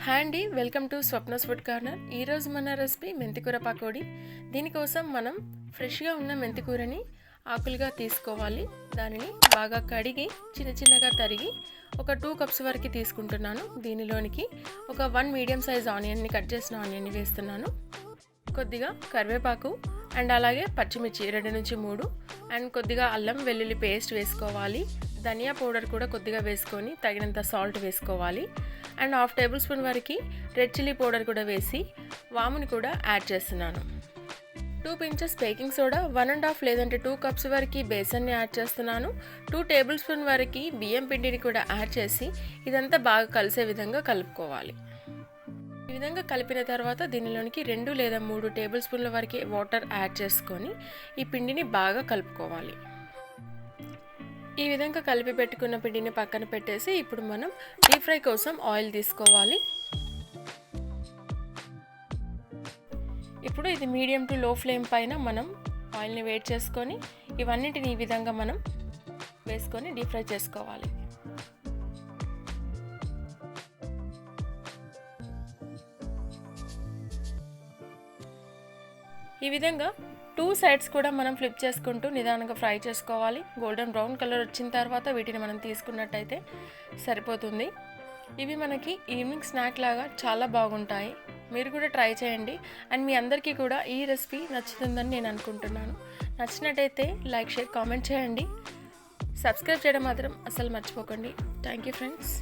Hi అండి, welcome to Swapna's food corner. ఈరోజు మన రెసిపీ మెంతికూర పకోడీ. దీనికోసం మనం ఫ్రెష్గా ఉన్న మెంతికూరని ఆకులుగా తీసుకోవాలి. దానిని బాగా కడిగి చిన్నగా తరిగి ఒక 2 కప్స్ వరకు తీసుకుంటున్నాను. దీనిలోనికి ఒక 1 మీడియం సైజ్ ఆనియన్ని కట్ చేసిన ఆనియన్ని వేస్తున్నాను. కొద్దిగా కరివేపాకు అండ్ అలాగే పచ్చిమిర్చి 2 నుంచి 3 అండ్ కొద్దిగా అల్లం వెల్లుల్లి పేస్ట్ వేసుకోవాలి. ధనియా పౌడర్ కూడా కొద్దిగా వేసుకొని తగినంత సాల్ట్ వేసుకోవాలి. అండ్ 1/2 టేబుల్ స్పూన్ వరకు రెడ్ చిల్లీ పౌడర్ కూడా వేసి వాముని కూడా యాడ్ చేస్తున్నాను. 2 pinches బేకింగ్ సోడా, 1.5 లేదంటే 2 కప్స్ వరకు బేసన్ని యాడ్ చేస్తున్నాను. 2 టేబుల్ స్పూన్ వరకు బియ్యం పిండిని కూడా యాడ్ చేసి ఇదంతా బాగా కలిసే విధంగా కలుపుకోవాలి. ఈ విధంగా కలిపిన తర్వాత దీనిలోనికి 2 లేదా 3 టేబుల్ స్పూన్ల వరకు వాటర్ యాడ్ చేసుకొని ఈ పిండిని బాగా కలుపుకోవాలి. ఈ విధంగా కలిపి పెట్టుకున్న పిండిని పక్కన పెట్టేసి ఇప్పుడు మనం డీప్ ఫ్రై కోసం ఆయిల్ తీసుకోవాలి. ఇప్పుడు ఇది మీడియం టు లో ఫ్లేమ్ పైన మనం ఆయిల్ని వేడి చేసుకొని ఇవన్నిటిని ఈ విధంగా మనం వేసుకొని డీప్ ఫ్రై చేసుకోవాలి. ఈ విధంగా 2 సైడ్స్ కూడా మనం ఫ్లిప్ చేసుకుంటూ నిదానంగా ఫ్రై చేసుకోవాలి. గోల్డెన్ బ్రౌన్ కలర్ వచ్చిన తర్వాత వీటిని మనం తీసుకున్నట్టయితే సరిపోతుంది. ఇవి మనకి ఈవినింగ్ స్నాక్ లాగా చాలా బాగుంటాయి. మీరు కూడా ట్రై చేయండి. అండ్ మీ అందరికీ కూడా ఈ రెసిపీ నచ్చుతుందని నేను అనుకుంటున్నాను. నచ్చినట్టయితే లైక్, షేర్, కామెంట్ చేయండి. సబ్స్క్రైబ్ చేయడం మాత్రం అసలు మర్చిపోకండి. Thank you friends.